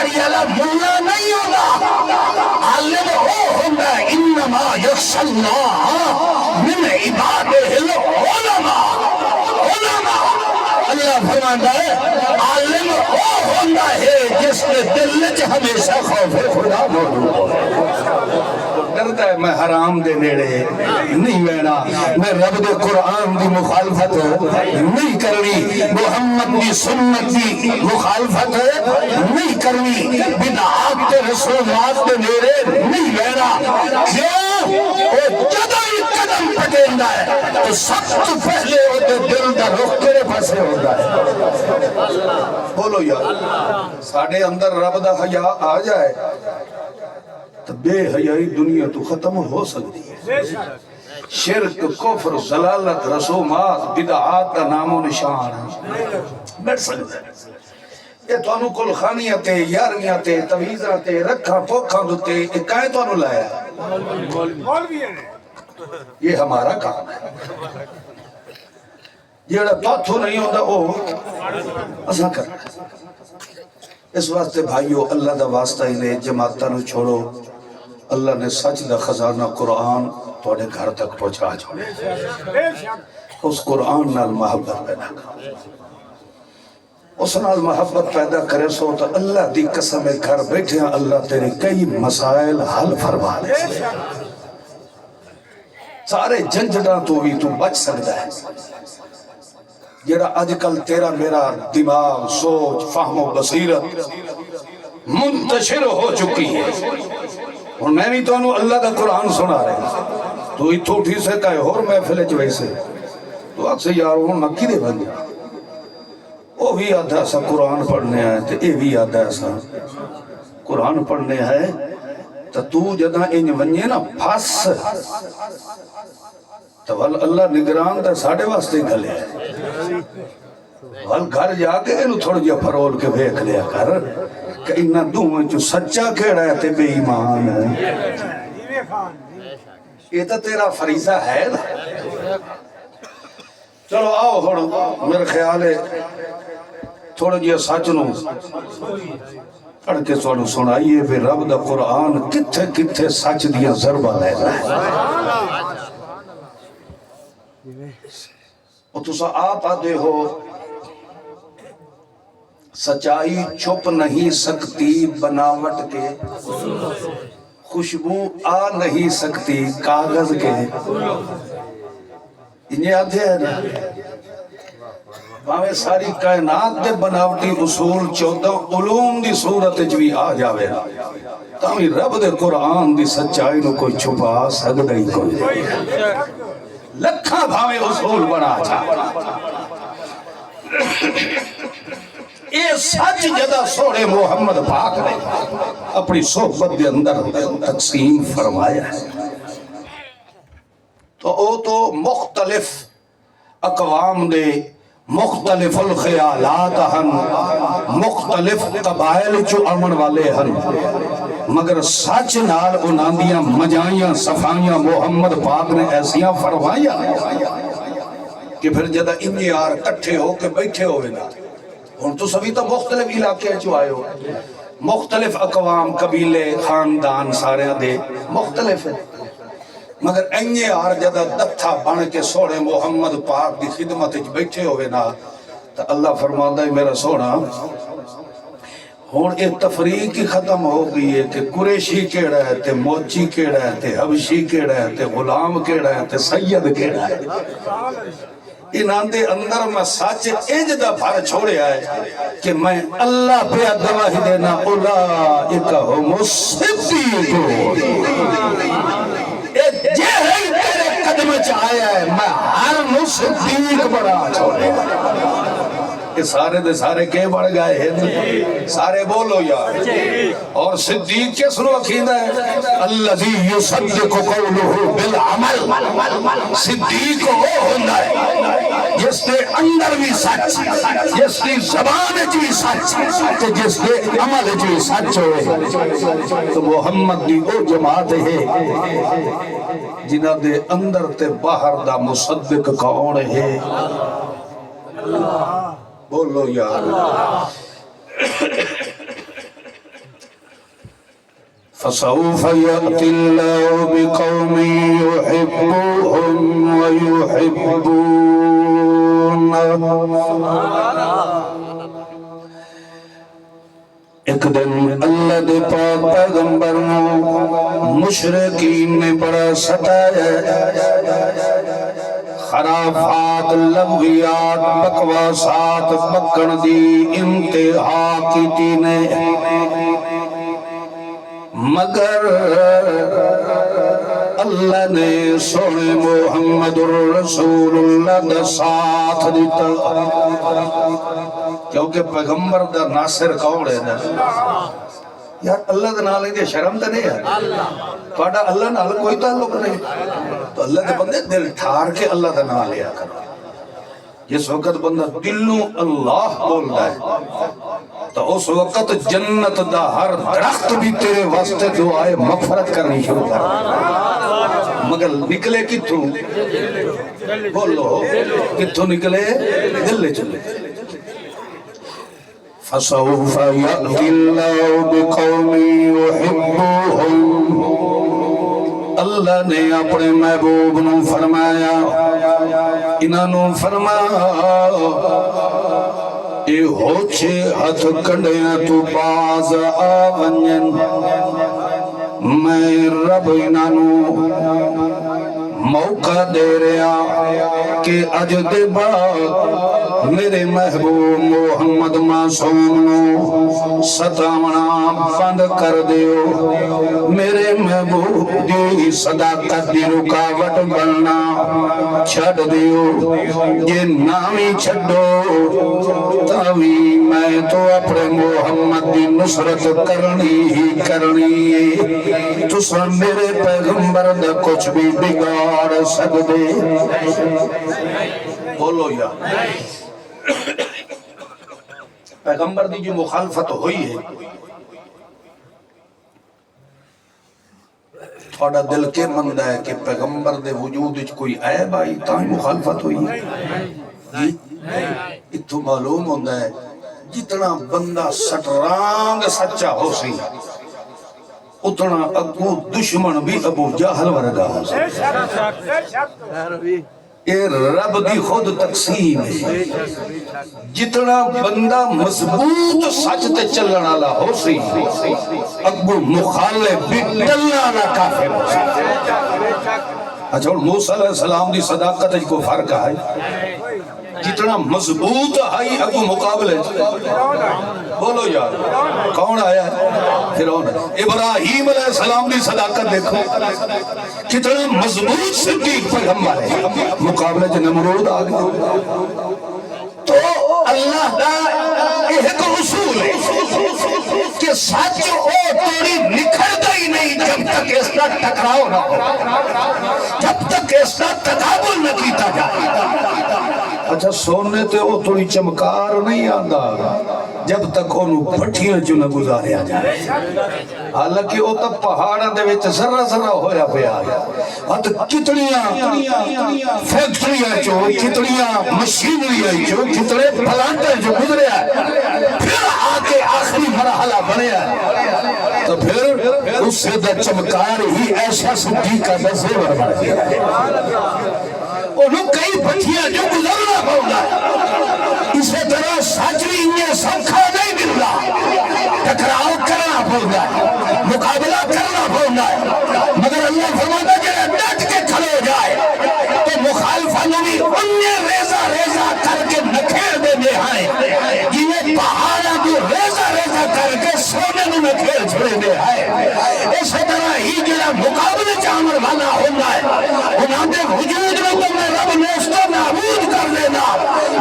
داڑھی والا ملا نہیں ہوگا، عالم وہ ہوگا انما یخشی اللہ من عبادہ العلماء۔ علماء اللہ فرماتا ہے عالم وہ ہوتا ہے جس کے دل وچ ہمیشہ خوف خدا موجود ہو۔ ڈرتا ہے میں حرام دے نیڑے نہیں بہنا، میں رب دے قرآن دی مخالفت نہیں کرنی، محمد دی سنت دی مخالفت نہیں کرنی، بدعات تے رسومات دے نیڑے نہیں بہنا۔ کیوں؟ وہ جدو ہی قدم پٹیندا ہے تو سب تو پہلے وہ دل دا رخ کیڑے پاسے ہوتا ہے؟ بولو یار ساڑھے اندر رب دا حیا آ جائے تو بے حیائی دنیا تو ختم ہو سکتی ہے۔ شرک، کفر، ضلالت، رسومات، بدعات کا نام و نشان بیٹھ سکتا ہے۔ یہ تو انو کل خانیاں تے، یاریاں تے، تویزاں تے، رکھاں پوکھاں دوتے، یہ کائیں تو انو لایا؟ یہ ہمارا کام ہے۔ جیڑا پاتھو نہیں ہوتا وہ اساں کر۔ اس واسطے بھائیو اللہ دا واسطہ ہی لے، جماعتہ نو چھوڑو، اللہ نے سچ دا خزانہ قرآن توڑے گھر تک پہنچا چھوڑے۔ اس قرآن نال محبت پیدا کر، اس نال محبت پیدا کرے سو تو اللہ دی قسم گھر بیٹھے ہیں اللہ تیرے کئی مسائل حل فرما لے، سارے جھنجھٹاں تو بھی تو بچ سکتا ہے۔ جڑا آج کل تیرا میرا دماغ، سوچ، فہم و بصیرت منتشر ہو چکی ہے، اور میں بھی تو انہوں اللہ کا قرآن سنا رہے تو اتھو اٹھی سے کہے اور محفل چوئے سے تو آپ سے یاروں مکی دے بن جا، وہ بھی آدھا سا قرآن پڑھنے آئے تو اے بھی آدھا سا قرآن پڑھنے آئے تو جدہ انج ونجے نا پھاس تو اللہ نگران دا ساڑھے واسطے گھلے ہے، گھر جا کے انہوں تھوڑا جا پھرول کے بھیک لیا کر کہ انہا دومیں جو سچا کھیڑا ہے تے بے ایمان ہے۔ یہ تو تیرا فریضہ ہے نا۔ چلو آؤ تھوڑا میرے خیال ہے تھوڑا جا سچ نو پڑھ کے سوڑو سنائیے بے رب دا قرآن کتھے کتھے سچ دیا ضربہ لے رہا ہے۔ اور تسا آپ آدھے ہو سچائی چھپ نہیں سکتی بناوٹ کے، خوشبو آ نہیں سکتی کاغذ کے، انہیں آدھے ہیں نا باوے ساری کائنات دے بناوٹی اصول 14 علوم دی صورت جوی آ جاوے تاہی رب دے قرآن دی سچائی نو کوئی چھپا سکتا ہی کوئی لکھاں بھاوے اصول بنا چاہتا۔ اے سچ جدہ سوڑے محمد پاک نے اپنی صحبت دے اندر تقسیم فرمایا ہے تو او تو مختلف اقوام دے مختلف الخیالات ہن، مختلف قبائل چو امن والے ہن، مگر سچ نال انہاں دیاں مجائیاں صفائیاں محمد پاک نے ایسیاں فرمائیاں کہ پھر جدہ انجی آر کٹھے ہو کے بیٹھے ہوئے نا، اور تو سبھی تو مختلف علاقے جو آئے ہو، مختلف اقوام، قبیلے، خاندان سارے دے مختلف ہیں، مگر انجی آر جدہ دتھا بن کے سوڑے محمد پاک دی خدمت بیٹھے ہوئے نا تو اللہ فرماتا ہے میرا سوڑا اور ایک تفریق ہی ختم ہو گئی ہے کہ قریشی کیڑا ہے تے موچی کیڑا ہے تے حبشی کیڑا ہے تے غلام کیڑا ہے تے سید کیڑا ہے۔ انہاں دے اندر میں سچ اجدہ بھر چھوڑے آئے کہ میں اللہ پہ گواہی دینا اولئک ہم الصدیقون، جے ہی تیرے قدم چاہیا ہے میں ہر صدیق بڑا چھوڑے کہ سارے دے سارے کے بڑھ گئے ہیں، سارے بولو یار۔ اور صدیق کس رو عقیدہ ہے؟ الذی یصدق قولہ بالعمل، صدیق وہ ہوتا ہے جس کے اندر بھی سچ، جس کی زبان بھی سچ، جس کے عمل بھی سچ ہوئے۔ تو محمد دی او جماعت ہے جنہ دے اندر تے باہر دا مصدق کون ہے؟ بولو یار۔ فسوف يأتي الله بقوم يحبهم ويحبونه. ایک دن اللہ دے پاک پیغمبر مشرکین نے بڑا ستایا، خرافات، لغویات، بکواسات بکن دی انتہا کی نے، مگر اللہ نے سونے محمد الرسول اللہ دا ساتھ دیتا، کیونکہ پیغمبر دا ناصر کون ہے نا؟ یار اللہ دا نال دے شرم تے نہیں ہے، تہاڈا اللہ نال کوئی تعلق نہیں، تو اللہ دے بندے دل ٹھار کے اللہ دا نام لیا کرو. جس وقت بندہ دلوں اللہ بولدا ہے تو اس وقت جنت دا ہر درخت بھی تیرے واسطے دعائے مغفرت کرنی شروع کر، مگر نکلے کتھوں؟ بولو کتھوں نکلے؟ دل لے چلے. فسوف يأتي الله بقوم يحبهم. اللہ نے اپنے محبوب نو فرمایا، انہاں نو فرمایا اے ہوچے ہتھ کنڈیاں تو باز آونین، میں رب انہاں نو موقع دے رہا کہ اج دے بعد میرے محبوب محمد معصوم نو ستاونا بند کر دیو، میرے محبوب دی صداقت دی رکاوٹ بننا چھڑ دیو، یہ نامی چھڑو تاوی میں تو اپنے محمد دی نصرت کرنی ہی کرنی ہے، تو سن میرے پیغمبر دا کچھ بھی بگاڑ سکدے. بولو یا پیغمبر دی جو مخالفت ہوئی ہے، تھوڑا دل کے مند ہے کہ پیغمبر دے وجود کوئی عیب آئی تاں مخالفت ہوئی ہے؟ جی اتھو معلوم ہوندہ ہے جتنا بندہ سٹرانگ سچا ہو سی اتنا اگو دشمن بھی ابو جہل ورگا ہو سی. اے رب دی خود تقسیم ہے، جتنا بندہ مضبوط سچ تے چلن والا ہو سی اگو مخالف بھی ڈلنا والا کافر ہو سی. اچھا موسیٰ علیہ السلام دی صداقت کو فرق ہے، جتنا مضبوط ہے اگو مقابلے. بولو یار کون آیا ہے؟ فرعون. ابراہیم علیہ السلام دی صداقت دیکھو کتنا مضبوط صدیق پیغمبر ہے، مقابلے چ نمرود آ گیا. تو اللہ دا ایک اصول ہے کہ سچ او توڑی نکھرتا ہی نہیں جب تک اس کا ٹکراؤ نہ ہو، جب تک اس کا تقابل نہ کیتا جائے. اچھا سونے تے او تھوڑی چمکار نہیں آندا جب تک انہوں پھٹیاں جو نہ گزاریا جائے. حالانکہ او تب پہاڑاں دے وچ ذرہ ذرہ ہویا پیا ہے، ات کتنیاں فیکٹریاں جو کتنیاں مشینریاں جو کتنے پلانٹیں جو گزریا ہے، پھر آکے آخری مرحلہ بنیا ہے، تو پھر اس سے دا چمکار ہی ایسا صدیقہ دا زیور بن گیا. انہوں کئی پھٹیاں جو گزرنا ہوگا، اسے طرح سچ بھی انہیں سوکھا نہیں ملتا، ٹکراؤ کرنا ہوگا، مقابلہ کرنا ہوگا. مگر اللہ فرماتا کہ ڈٹ کے کھڑے جائے تو مخالفانوں بھی انہیں ریزہ ریزہ کر کے نکھیر دے دے آئے، جنہیں پہاڑا بھی ریزہ ریزہ کر کے سونے میں نکھیر چھڑے دے آئے. اسی طرح ہی جنہیں مقابلے چامر والا ہوگا ہے، انہوں نے وجود میں تو میں رب نے اس کو نابود کر لینا،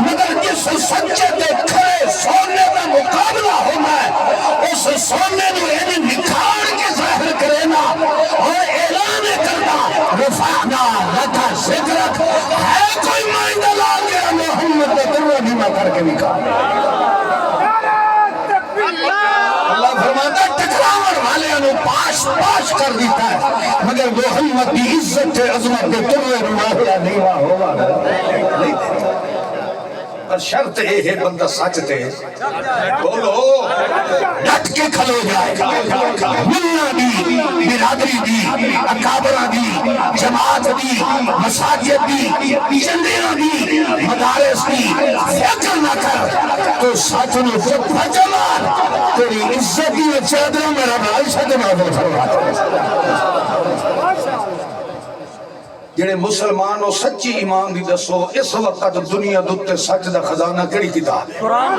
مگر جس سچے دے کھڑے سونے میں مقابلہ ہونا ہے اس سونے میں انہیں نکھار کے ظاہر کرینا اور اعلان کرنا رفعنا لکا ذکرک. ہے کوئی مائندہ لا گیا محمد درہ نیمہ کر کے نکھار. اللہ فرماتا ٹکراور والے انہوں پاش پاش کر دیتا ہے، مگر محمد کی عزت عظمت کے ترے رواحیہ نیمہ ہوگا نہیں دیتا. پر شرط یہ ہے بندہ سچ تے بولو ڈٹ کے کھلو جائے ملہ دی برادری دی اکابرہ دی جماعت دی مساجد دی چندیرہ دی مدارس دی فکر نہ کر تو سچ نو جب بھجمار تیری عزت دی چادر میرا بھائی شد نازل فرماتا جڑے مسلمان و سچی ایمان دی دسو اس وقت دنیا دوتے سچ دا خزانہ کڑی کتاب قرآن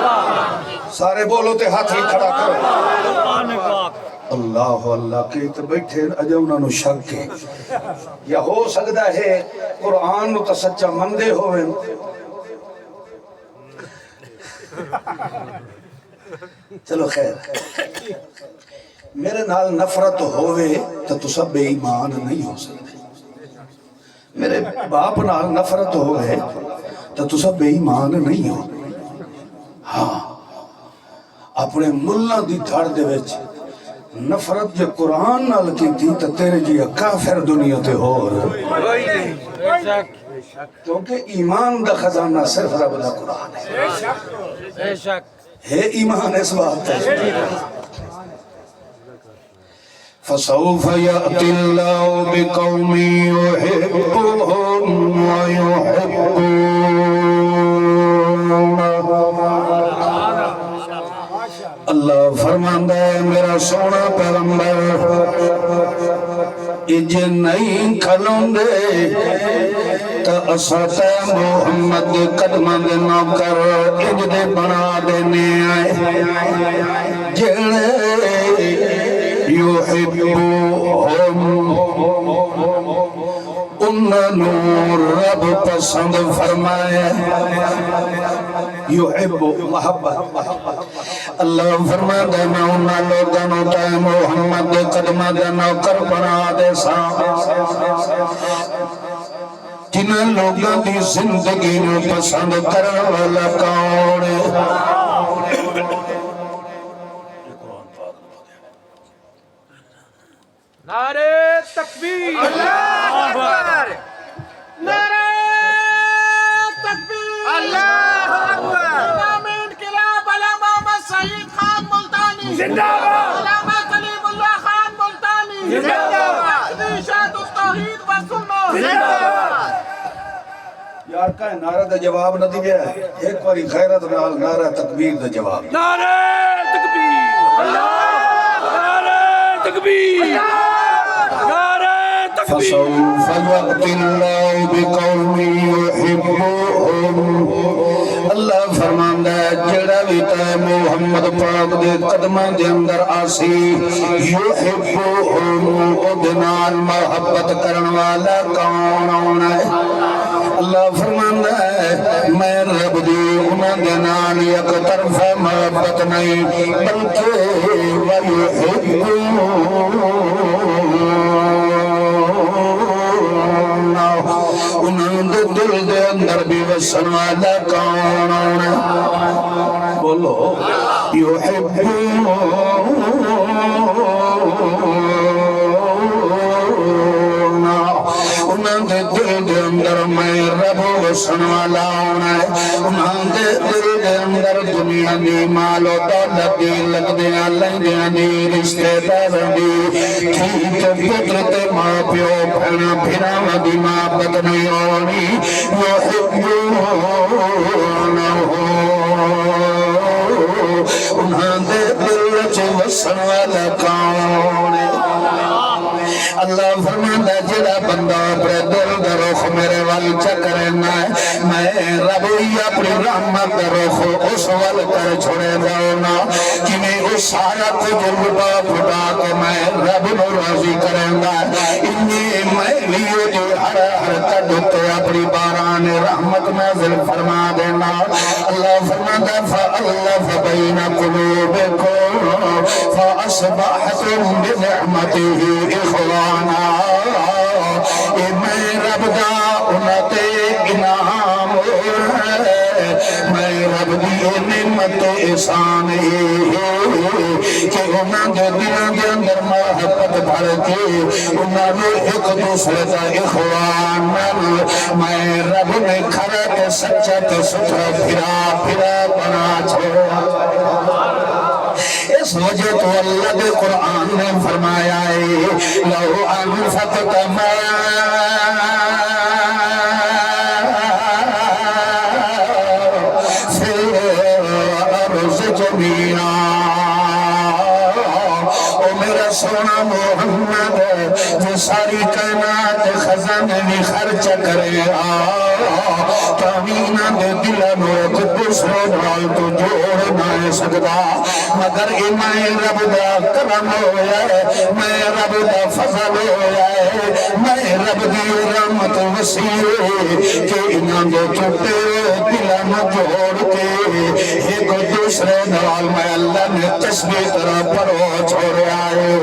سارے بولو تے ہاتھ ہی کھڑا کرو اللہ اللہ کے تو بیٹھے اجا انہوں نے شک کے یا ہو سکتا ہے قرآن نو تا سچا مندے ہوئے چلو خیر میرے نال نفرت ہوئے تو سب بے ایمان نہیں ہو سکتے میرے باپ نال نفرت ہو گئے تو سب بے ایمان نہیں ہو ہاں اپنے ملہ دی دھڑ دے وچ نفرت جو قرآن نال کی تھی تو تیرے جی کافر دنیا تے ہو کیونکہ ایمان دا خزانہ صرف رب دا قرآن ہے ایمان اس بات ہے فسوف يأتي الله بقوم يحبهم اللہ فرماندہ ہے میرا سونا پیغمبر اج نہیں کھلوں دے تا اسات محمد قدمہ دے نوکر اج دے بنا دینے آئے جڑے یحبوہم انہوں رب پسند فرمائے یحب محبت اللہ فرمائے دے میں انہوں لوگوں تے محمد قدمہ دے نوکر بنا دے سا جنہ لوگوں دی زندگی میں پسند کرنے والا کون نعرہ تکبیر اللہ اکبر نعرہ تکبیر اللہ اکبر امام انقلاب علامہ محمد سعید خان ملتانی زندہ باد علامہ کلیم اللہ خان ملتانی زندہ باد اشاعت التوحید و سنت زندہ باد یار کہیں نعرہ دا جواب نہ دیجئے ایک باری خیرت نال نعرہ تکبیر دا جواب نعرہ تکبیر اللہ نعرہ تکبیر فسوف يأتي الله بقوم يحبهم اللہ فرماندا ہے جڑا بھی تے محمد پاک دے قدماں دے اندر آسی یحبهم او دے نال محبت کرن والا کون ہونا ہے اللہ فرماندا ہے میں رب دی انہاں دے نال یک طرف محبت نہیں بلکہ انہوں دے دل دے اندر بھی وسن والا کون بولو یحبون انہوں دے دل دے اندر میں رب وسن والا ہونا ہے انہوں دے دل دے اندر دنیا دی مال و دولت دی لگ دیا لنگیاں دی رشتے دار دی ٹھیک پتر تے ماں پیو بھنا بھنا دی محبت نہیں ہونی انہوں دے دل چ وسن والا کون اللہ فرماندا جڑا بندہ اپنے دل دا رخ میرے وال چکرنا ہے میں رب ہی اپنی رحمت دا رخ اس وال کر چھوڑے جاؤنا کہ میں اس سارا کچھ لٹا پھٹا کے میں رب نو راضی کریں گا انی میں لیو جو ہر حرکت تے اپنی باران رحمت نازل فرما دینا اللہ فرماندا فالف بین قلوبکم فاصبحتم بنعمته اخوانا اے میں رب دا انتے انعام ہے میں رب دی نعمت احسان کہ انہاں دے دلاں دے اندر محبت بھر کے انہاں نے ایک دوسرے کا اخوان میں رب نے کھڑا تے سچا تے ستھرا پھرا بنا چھوڑا اس وجہ تو اللہ دے قرآن نے فرمایا ہے لو انفقت ما فی الارض جميعا او میرا سونا محمد جو ساری کائنات خزانے میں خرچ کرے تامینہ دے دلانو ایک دوسرے نال تو جوڑ نہ سکتا مگر میں رب دا کرم ہویا ہے میں رب دا فضل ہویا ہے میں رب دی رحمت وسیع کہ انہاں دے چھوٹے دلانو جوڑ کے ایک دوسرے نال میں اللہ نے تسبیح طرح پڑھو چھوڑیا ہے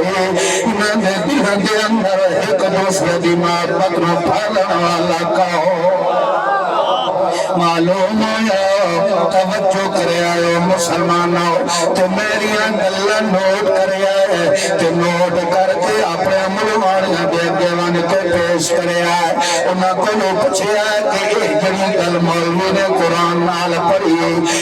انہاں دے دلان دے اندر ایک دوسرے دی محبت نو پھیلن والا کہو معلوم ہویا توجہ کرے آئے مسلمانوں تو میری گلہ نوٹ کرے آئے تو نوٹ کر کے اپنے عملوانیاں دے دیوان کے پیش کرے آئے انہاں کو لو پچھے آئے کہ ایک جنی گل مولوی نے قرآن نال پڑھی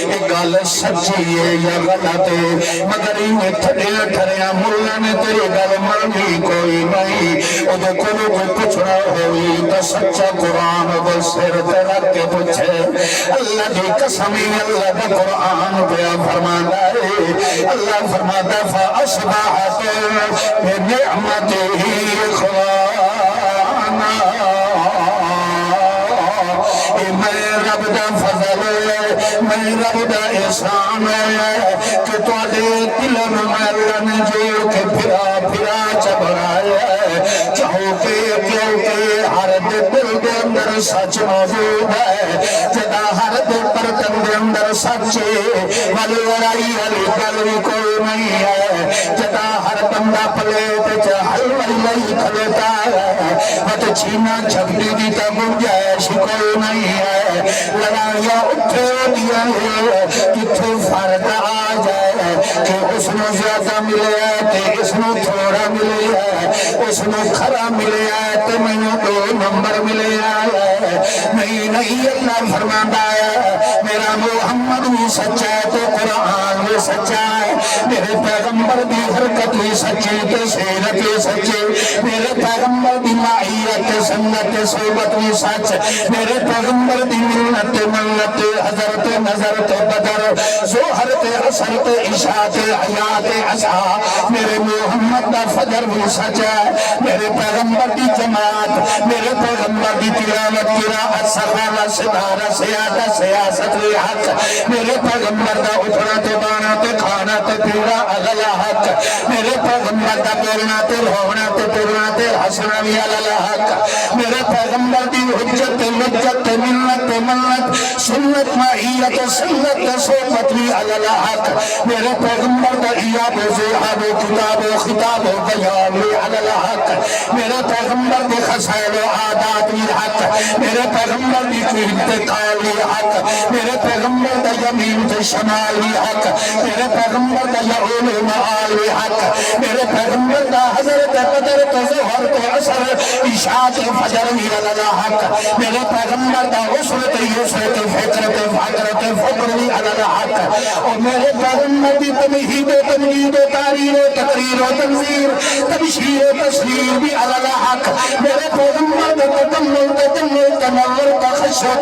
ایک گل سچی ہے یا غلط ہے مگر انہیں تھڑیاں ٹھریاں ملہ نے تیری گل مولوی کوئی نہیں ادھے کو لو پچھڑا ہوئی تو سچا قرآن وہ سر تے رکھ کے پچھے اللہ دی قسمی اللہ دا قرآن بیا فرمانا ہے اللہ فرماتا فَأَصْبَحَتْ بِنِعْمَتِهِ إِخْوَانًا میں رب دا فضل ہے میں رب دا احسان ہے کہ تو دے دلن میں اللہ نے جوڑ کے پھرا چبڑایا ہے چاہو کہ کیوں کہ ہر دل دے اندر سچ موجود ہے جدا ہر دل پر تن دے اندر سچے والی ورائی علی گلوی کوئی نہیں ہے جدا ہر بندہ پلیٹ چاہل والی کھلتا ہے بت چھینا جھگڑی دی تا گنجائش کوئی نہیں ہے لڑائیاں اٹھے دیا ہے کتھے فرق آ جائے کہ اس نے زیادہ ملے ہے کہ اس نے تھوڑا ملے ہے اس نے کھرا ملے ہے تو میں دو نمبر ملے ہے نہیں اللہ فرماتا ہے میرا محمد بھی سچا ہے تو قرآن بھی سچا ہے میرے پیغمبر بھی حرکت بھی سچی تو سیرت بھی سچی میرے پیغمبر بھی معیت سنت صحبت بھی سچ میرے پیغمبر بھی ملت حضرت نظرت بدر زہرت عصرت عشاءت حیات عصا میرے محمد دا فجر بھی سچ ہے میرے پیغمبر دی جماعت میرے پیغمبر دی تلاوت قرآت سخانہ صدارہ سیادہ سیاست لی حق میرے پیغمبر دا اٹھنا تے بانا تے کھانا تے پیڑا اغلا حق میرے پیغمبر دا بولنا تے رونا تے پورنا تے حسنا بھی اغلا حق میرے پیغمبر دی حجت لجت ملت سنت معیت سنت صحبت بھی اغلا حق میرے پیغمبر دا ایاب و زیحاب و کتاب و خطاب و بیان بھی اغلا حق میرے پیغمبر دی خسائل و عادات بھی حق میرے پیغمبر دی انتقال بھی حق میرے پیغمبر دا یمین تے شمال بھی حق میرے پیغمبر دا یعول و معال بھی حق میرے پیغمبر دا حضرت قدر تے ظہر تے عصر عشاء تے فجر بھی اللہ حق میرے پیغمبر دا عسر تے یسر تے فکر تے فقر تے فقر بھی اللہ حق اور میرے پیغمبر دی تمہید و تمجید و تاریر و تقریر و تنظیر تبشیر و تسلیر بھی اللہ حق میرے پیغمبر دا تدمل تنور تخشو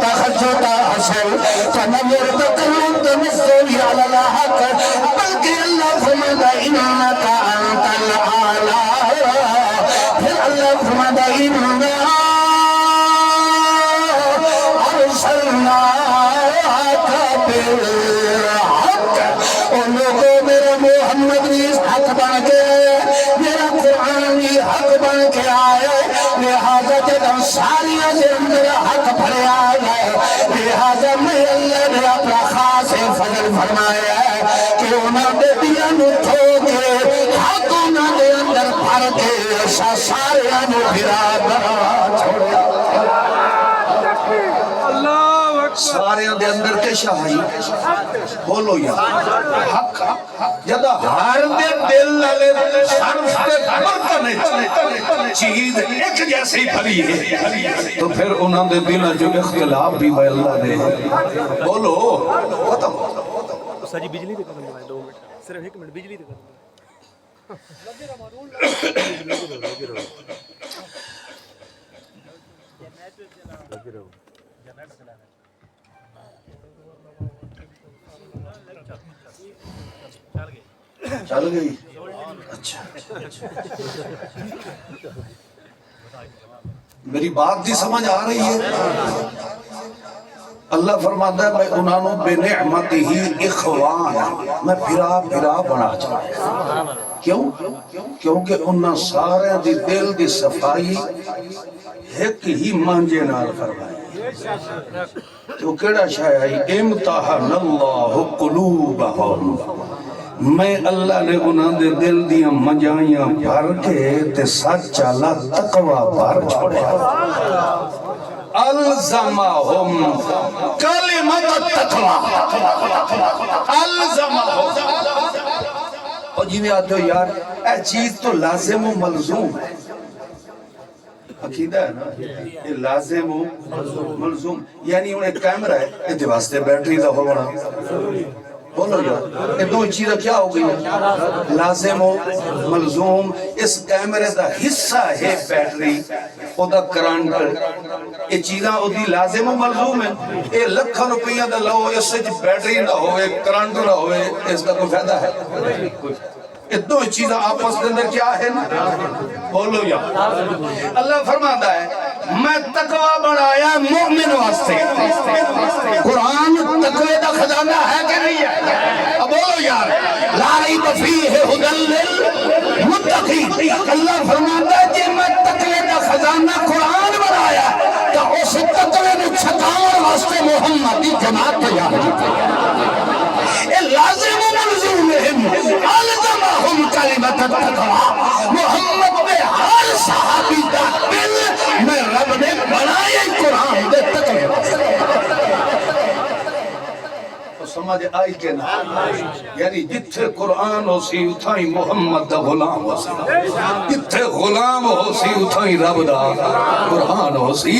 حسو تنور تقلل تنسو بھی اللہ حق بلکہ اللہ فرماتا انکا انت العالی پھر اللہ فرماتا انکا ارسلناک بالحق اور لوگوں میرے محمد بھی حق بن کے میرا قرآن بھی حق بن کے آئے لہذا جدم ساریاں دے اندر حق بھرے آئے لہذا میں اللہ نے اپنا خاص فضل فرمایا ہے کہ انہوں نے دیا نو ٹھوکے حق انہوں نے اندر بھر کے ساریاں نو بھرا چھوڑا ساریاں دے اندر حق شاہی بولو یا حق جدا ہر دے دل لے صرف تے برتن چیز ایک جیسی بھری ہے تو پھر انہاں دے دل جو اختلاف بھی بے اللہ نے بولو ختم ساجی بجلی دے قدم لگائے 2 منٹ صرف 1 منٹ بجلی دے قدم چل گئی اچھا میری بات دی سمجھ آ رہی ہے اللہ فرماتا ہے میں انہوں بے نعمتی ہی اخوان میں پھرا بنا چاہتا کیوں؟ کیونکہ انہوں سارے دی دل دی صفائی ایک ہی مانجے نال فرمائی تو کیڑا شاہی امتحن اللہ قلوبہم میں اللہ نے انہوں دے دل دیاں مجائیاں بھر کے تے سچ اللہ تقوی بھر چھوڑیا الزمہم کلمت التقوی الزمہم اور جی میں آتے ہو یار اے چیز تو لازم و ملزوم ہے عقیدہ ہے نا یہ لازم و ملزوم یعنی انہیں کیمرہ ہے یہ واسطے بیٹری دا ہونا بولو یار یہ دو چیزیں کیا ہو گئی لازم و ملزوم اس کیمرے دا حصہ ہے بیٹری او دا کرنٹ یہ چیزاں او دی لازم و ملزوم ہے یہ لکھا روپیہ دا لو اس سے بیٹری نہ ہوئے کرنٹ نہ ہوئے اس کا کوئی فائدہ ہے یہ دو چیزیں آپس کے اندر کیا ہے بولو یا اللہ فرماتا ہے میں تقوی بڑھایا مومن واسطے قرآن تقوی دا خزانہ ہے کہ نہیں ہے اب بولو یار لا ریب فیہ ھدی للمتقین اللہ فرماتا ہے کہ میں تقوی دا خزانہ قرآن بڑھایا تو اس تقوی نے چھکاؤں واسطے محمد دی جماعت تیار یہ لازم و ملزوم الزمہم کلمت التقوی محمد میں ہر صحابی دا دل میں رب نے بنائے قرآن دے تقوی سمجھ آئی کہ نا یعنی جتھے قرآن ہو سی اتھائی محمد دا غلام ہو سی جتھے غلام ہو سی اتھائی رب دا قرآن ہو سی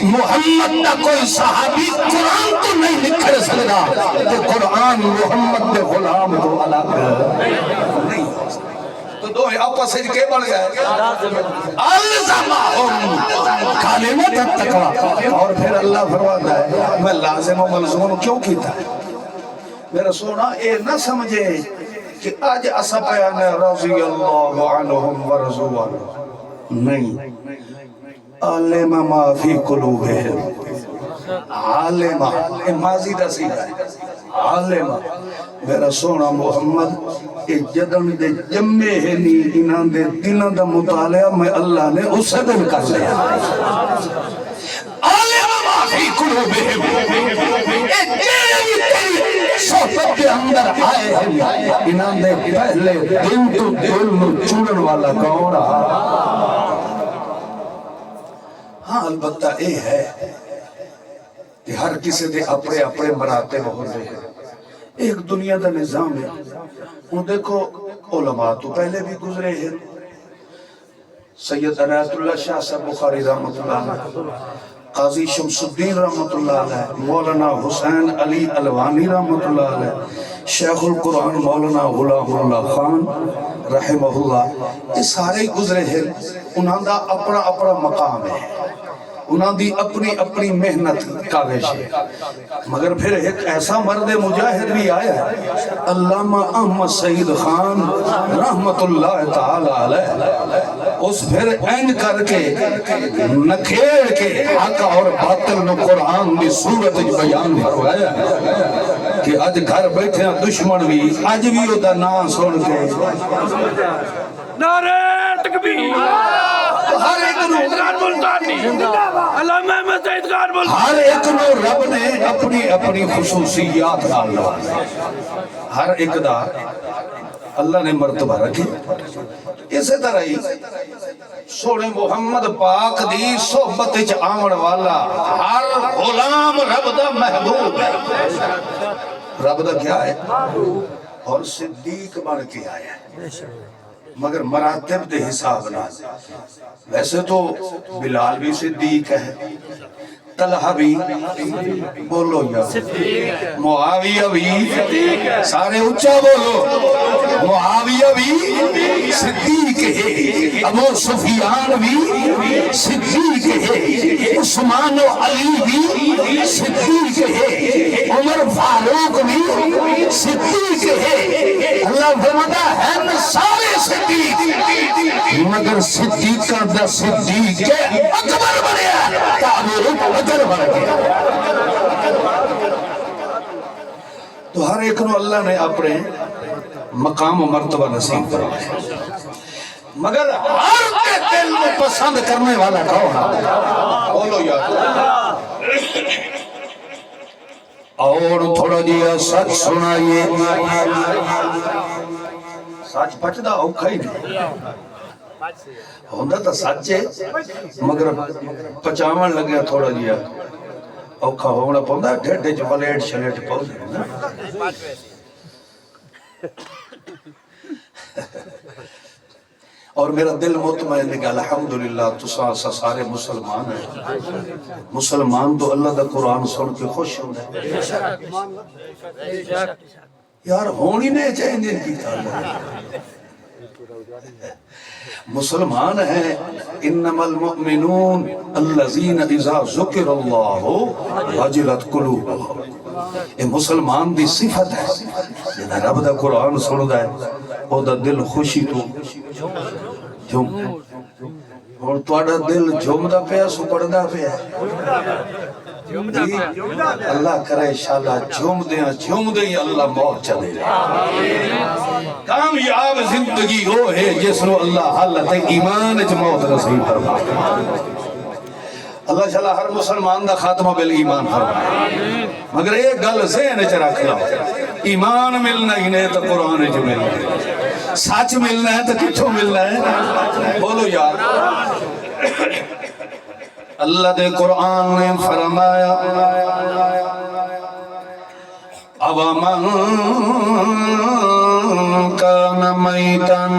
محمد دا کوئی صحابی قرآن تو نہیں نکھر سکتا کہ قرآن محمد دے غلام کو الگ نہیں ہو سکتا تو دو آپس سے کے بڑھ گئے الزمہم کلمت التقوی اور پھر اللہ فرماتا ہے میں لازم و ملزوم کیوں کیتا ہے میرا سونا اے نہ سمجھے کہ آج اسا پیانے رضی اللہ عنہم ورضوان نہیں عالم ما فی قلوبہم عالم ماضی دا سیدھا ہے عالم میرا سونا محمد اے جدن دے جمعے ہیں نہیں انہاں دے دلوں دا مطالعہ میں اللہ نے اس دن کر لیا عالم ما فی قلوبہم اے جیڑی صحبت کے اندر آئے ہیں انہاں دے پہلے دن تو دل نو چوڑن والا کون ہاں البتہ اے ہے کہ ہر کسی دے اپنے اپنے مراتب ہو رہے ہیں ایک دنیا دا نظام ہے وہ دیکھو علماء تو پہلے بھی گزرے ہیں سید عنایت اللہ شاہ صاحب بخاری رحمت اللہ علیہ قاضی شمس الدین رحمت اللہ علیہ مولانا حسین علی الوانی رحمت اللہ علیہ شیخ القرآن مولانا غلام اللہ خان رحمہ اللہ یہ سارے گزرے ہیں انہاں دا اپنا اپنا مقام ہے انہاں دی اپنی اپنی محنت کاوش ہے مگر پھر ایک ایسا مرد مجاہد بھی آیا ہے علامہ احمد سعید خان رحمت اللہ تعالی علیہ اس پھر این کر کے نکھیڑ کے حق اور باطل نو قرآن دی صورت بیان فرمایا کہ آج گھر بیٹھے ہیں دشمن بھی آج بھی ہوتا نام سن کے نعرہ تکبیر ہر ایک نو علامہ احمد سعید خان بول ہر ایک نو رب نے اپنی اپنی خصوصیات ڈالا ہر ایک دا اللہ نے مرتبہ رکھی اسی طرح ہی سونے محمد پاک دی صحبت وچ آون والا ہر غلام رب دا محبوب ہے. رب دا کیا ہے؟ اور صدیق بن کے آیا ہے مگر مراتب دے حساب نہ. ویسے تو بلال بھی صدیق ہے, طلحہ بھی, بولو یا معاویہ بھی, سارے اچھا بولو, معاویہ بھی صدیق ہے, ابو سفیان بھی صدیق ہے, عثمان و علی بھی صدیق ہے, عمر فاروق بھی صدیق ہے. اللہ فرماتا ہے سارے صدیق مگر صدیقہ دا صدیق اکبر بنیا تعبیر بن گیا. تو ہر ایک نو اللہ نے اپنے مقام و مرتبہ نصیب فرمایا, مگر ہر کے دل کو پسند کرنے والا کون ہے؟ بولو یار. اور تھوڑا جیا سچ سنائیے. سچ بچدا اوکھا ہی نہیں ہوندا تو سچ ہے مگر پچاون لگیا تھوڑا جیا اوکھا ہونا پوندا. ڈھڈ وچ پلیٹ شلیٹ پاؤندے نا. اور میرا دل مطمئن ہے کہ الحمدللہ تساں سارے مسلمان ہیں. مسلمان تو اللہ دا قرآن سن کے خوش ہوندا ہے یار. ہونی نہیں چاہیے کی مسلمان ہیں. انما المؤمنون الذین اذا ذکر اللہ وجلت قلوبهم. یہ مسلمان دی صفت ہے جنہیں رب دا قرآن سندا ہے او دا دل خوشی تو جھوم. اور تہاڈا دل جھومدا پیا سو پڑدا پیا. اللہ کرے انشاءاللہ جھوم دے اللہ موت چلے. کامیاب زندگی وہ ہے جس نو اللہ حالت ایمان وچ موت نصیب فرمائے. اللہ تعالی ہر مسلمان دا خاتمہ بالایمان فرمائے. مگر ایک گل ذہن وچ رکھ لو, ایمان ملنا ہی نہیں تو قرآن وچ ملنا, سچ ملنا ہے تو کتھوں ملنا ہے؟ بولو یار. اللہ دے قرآن نے فرمایا اوامن کان میتن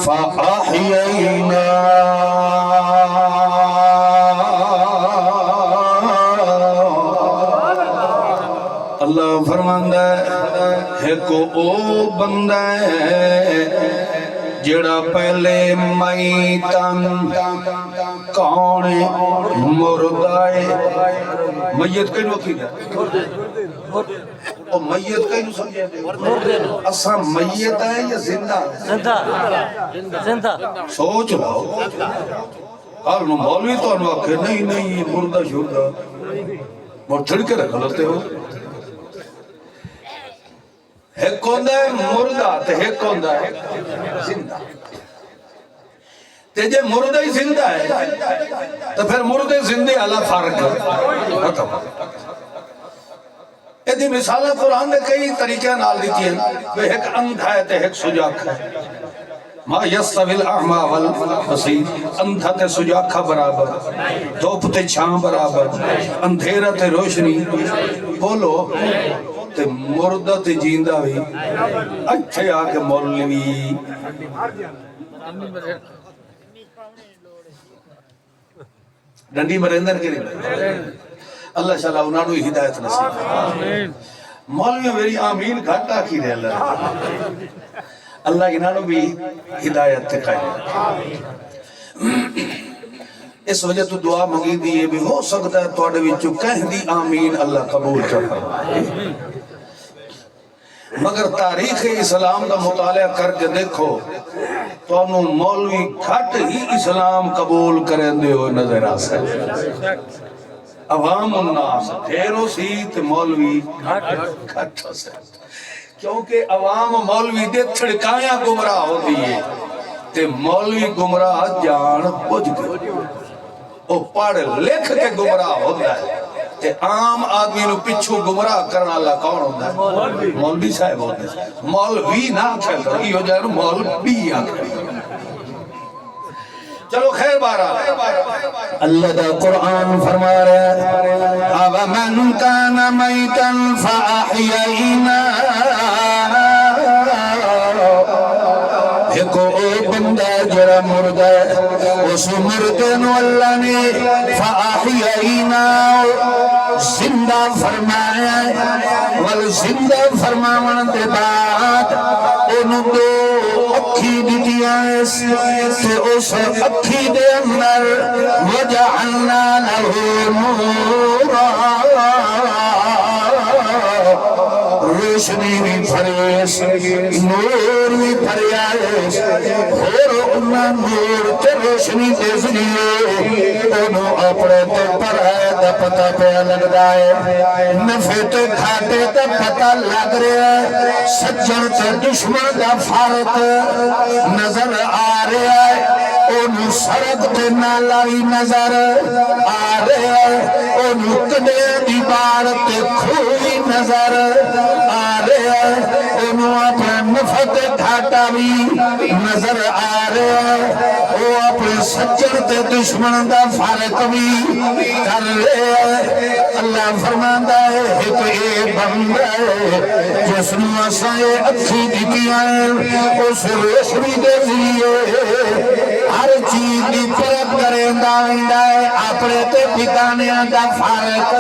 فاحیینا اللہ فرماندا ہے کو او بندہ ہے جڑا پہلے میتن کون مردائے. میت کئی نو کی او میت کئی نو سمجھے اساں میت ہے یا زندہ؟ زندہ. سوچ لو کل نو مولوی تو انو آکھے نہیں مردہ شردہ اور چھڑ کے غلطے ہو. ایک ہوندہ ہے مردہ تے ایک ہوندہ ہے زندہ. تے جے مردہ ہی زندہ ہے تو پھر مردے زندے اللہ فرق ہے. ایدی مثالہ قرآن نے کئی طریقے نال دیتی ہیں. ایک اندھا ہے تے ایک سجاک ہے. ما یستوی الاعمی والبصیر. اندھا تے سجاکھا برابر, دھوپ تے چھاں برابر, اندھیرا تے روشنی. بولو تے مردہ تے جیندہ بھی اچھے آکے مولوی ڈنڈی مرندر کے لئے اللہ شاء اللہ انہوں نے ہدایت نصیب. مولوی میری آمین گھاٹا کی رہے اللہ انہوں نے بھی ہدایت تقائی. اس وجہ تو دعا منگی دیئے بھی ہو سکتا ہے توڑے وچو کہہ دی آمین اللہ قبول کرنا. مگر تاریخ اسلام کا مطالعہ کر کے دیکھو تو انہوں مولوی گھٹ ہی اسلام قبول کریں دے ہوئے نظر آسے. عوام الناس دھیروں سیت مولوی گھٹ سے, کیونکہ عوام مولوی دے تھڑکایاں گمراہ ہو دیئے تے مولوی گمراہ جان بجھ گئے. وہ پڑھ لکھ کے گمراہ ہوتا ہے تے عام آدمی نو پچھو گمراہ کرنا اللہ کون ہوتا ہے؟ مولوی صاحب ہوتے ہیں. مولوی نہ کہتا یہ ہو جائے مولوی آکھر. چلو خیر بارہ اللہ دا قرآن فرما رہا ہے أَوَمَنْ كَانَ مَيْتًا فَأَحْيَيْنَا ایک او بندہ جڑا مردہ ہے اس مردے نو اللہ نے فَأَحْيَيْنَا زندہ فرمایا ہے والزندہ فرماون دے بعد انہوں دو اکھی دیتیاں تے اس اکھی دے اندر وَجَعَلْنَا لَهُ نُورًا روشنی بھی پھریس نور بھی پھریس اور انہاں نور تے روشنی دے ذریعے انہوں اپنے تے پر ہے دا پتہ پہ لگ رہا ہے نفع تے گھاٹے تے پتہ لگ رہا ہے سجن تے دشمن دا فارق نظر آ رہا ہے انہوں سڑک تے نالائی نظر آ رہا ہے انہوں کڈے دی بار تے کھوئی نظر آ رہا ہے انہوں اپنے نفع تے گھاٹا بھی نظر آ رہا ہے وہ اپنے سجن تے دشمن دا فارق بھی کر رہے ہیں اللہ فرماندا ہے ایک اے بندہ ہے جس نو اساں اکھی دتیاں اس روشنی دے ذریعے ہر چیز دی پرکھ کریندا ہوندا ہے اپنے تے ٹھکانیاں دا فارق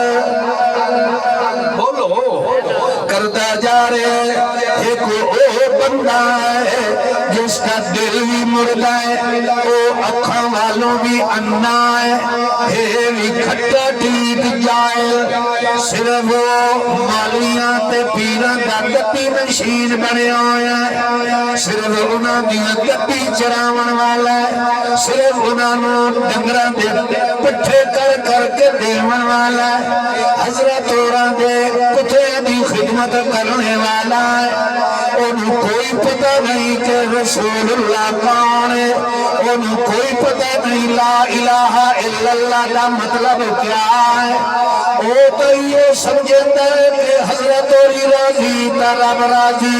بولو کرتا جا رہے ایک او بندہ ہے جس کا دل بھی مردہ ہے او اکھاں والوں بھی انا ہے بھی کھٹا ٹھیک جائے صرف وہ مالیاں تے پیران دا گپی نشین بنے آیا صرف انہاں دیاں گپی چراون والا ہے صرف انہاں نو ڈنگراں دے پٹھے کر کر کے دیون والا ہے حضرت اوراں دے کتے دی خدمت کرنے والا ہے انہوں کوئی پتہ نہیں کہ رسول اللہ کون ہے انہوں کوئی پتہ نہیں لا الہ الا اللہ کا مطلب کیا ہے وہ تو یہ سمجھتا ہے کہ حضرت اوری راضی تا رب راضی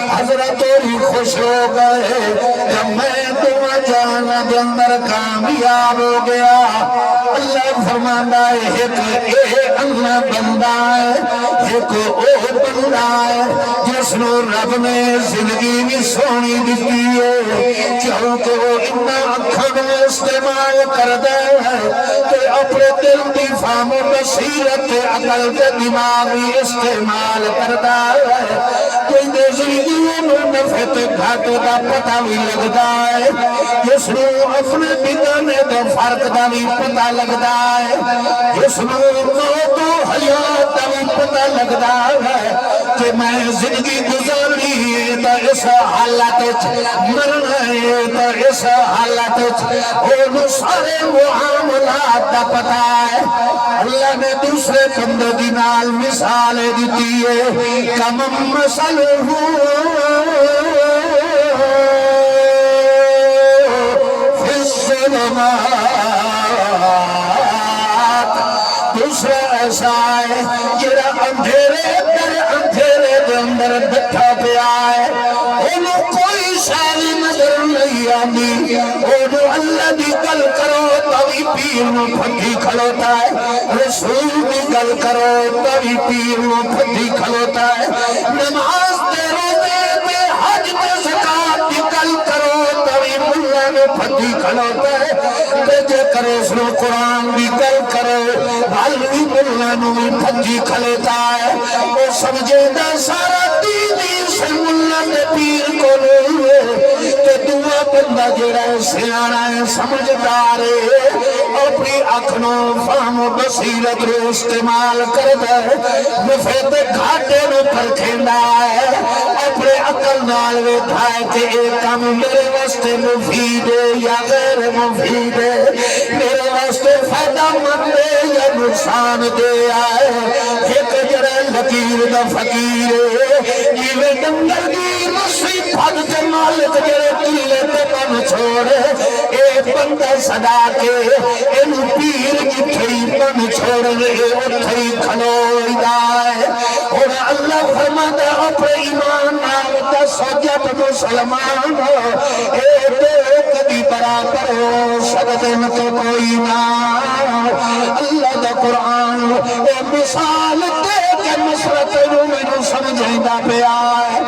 حضرت اوری خوش ہو گئے جب میں تمہیں جانا دے اندر کامیاب ہو گیا اللہ فرمانا ہے ایک اے اللہ بندہ ہے ایک او بندہ ہے جس نو رب نے زندگی بھی سونی دیتی ہے کیونکہ وہ اتنا اکھڑ میں استعمال کردہ ہے کہ اپنے دل دی فہم و بصیرت عقل کے دماغی استعمال کردہ ہے کوئی دے زندگی میں نفع تے گھاٹے دا پتہ بھی لگدا ہے جس نو اپنے بگانے دے فرق دا بھی پتہ لگدا ہے جس نو موت و حیات دا بھی پتہ لگدا ہے کہ میں زندگی گزارنی ہے تو اس حالت مرنا ہے تو اس حالت انہوں سارے معاملات دا پتہ ہے اللہ نے دوسرے بندے دی نال مثال دیتی ہے کم مثلہ فی الظلمات دوسرا ایسا ہے جڑا اندھیرے در اندھیرے دے اندر بیٹھا پیا ہے انہوں کوئی شالی نظر نہیں آندی انہوں اللہ دی گل کرو توی پیر نو پھٹی کھلوتا ہے رسول دی گل کرو توی پیر نو پھٹی کھلوتا ہے نماز دے روزے دے حج دے زکات دی گل کرو توی ملا نو پھٹی کھلوتا ہے جے کرو اس نو قرآن دی گل کرو بھالوی ملا نو پھٹی کھلوتا ہے وہ سمجھے دا سارا دینی سے ملا دے پیر کو لے کہ دعا بندہ جڑا سیانا ہے سمجھدار ہے اپنی اکھنوں فہم و بصیرت رو استعمال کرتا ہے نفع تے گھاٹے نو پرکھیندا ہے اپنے عقل نال ویکھا ہے کہ ایک کام میرے واسطے مفید ہے یا غیر مفید ہے میرے واسطے فائدہ مند ہے یا نقصان دے آئے ایک جڑا لکیر دا فقیر ہے جیویں ڈنگر دی رسی پھڑ تے مالک جڑے کلے تے بن چھوڑے اے بندہ صدا کے اینو پیر جتھئی بن چھوڑے اتھئی کھلوئیدا ہے اور اللہ فرماتا اپنے ایمان نال دسو جب مسلمان اے تو کبھی برابر ہو دن تو کوئی نہ اللہ دا قرآن اے مثال دے کے نصرت نو مینوں سمجھیندا پیا ہے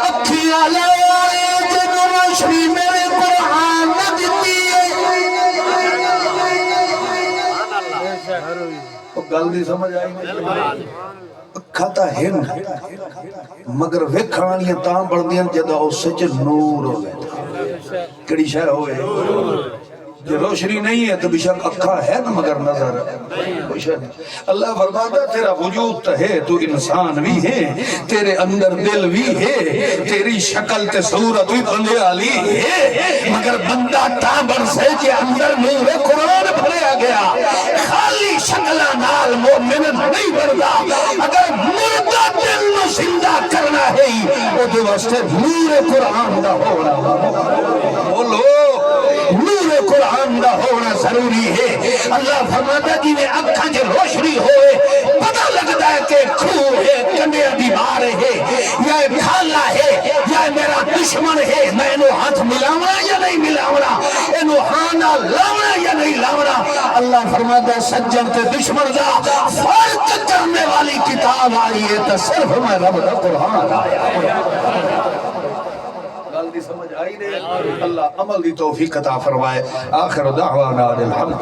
اکھیاں لائے جن روشنی میرے قرآن نے دتی ہے گل دی سمجھ آئی نہیں اکھا تا ہن مگر ویکھਣ والیاں تاں بڑھدیاں جدا اس وچ نور ہوے کیڑی شے ہوے جو روشنی نہیں ہے تو بے شک اکھا ہے نا مگر نظر کوئی شے نہیں اللہ فرماتا تیرا وجود تو ہے تو انسان بھی ہے تیرے اندر دل بھی ہے تیری شکل تے صورت بھی بندے والی ہے مگر بندہ تابر سے کے اندر نور قرآن بھریا گیا خالی شکلاں نال مومن نہیں بندا اگر مردہ دل نو زندہ کرنا ہے او دے واسطے نور قرآن دا ہونا بولو نور قرآن دا ہونا ضروری ہے اللہ فرماتا جی نے اکھاں جو روشنی ہوئے پتہ لگتا ہے کہ کھوہ ہے کنڈے دیوار ہے یا کھالا ہے یا میرا دشمن ہے میں انہوں ہاتھ ملاونا یا نہیں ملاونا انہوں ہانا لاونا یا نہیں لاونا اللہ فرماتا ہے سجن تے دشمن دا فرق کرنے والی کتاب آئی ہے تو صرف میں رب دا قرآن آیا دی سمجھ آئی نہیں اللہ عمل دی توفیق عطا فرمائے آخر دعوانا الحمد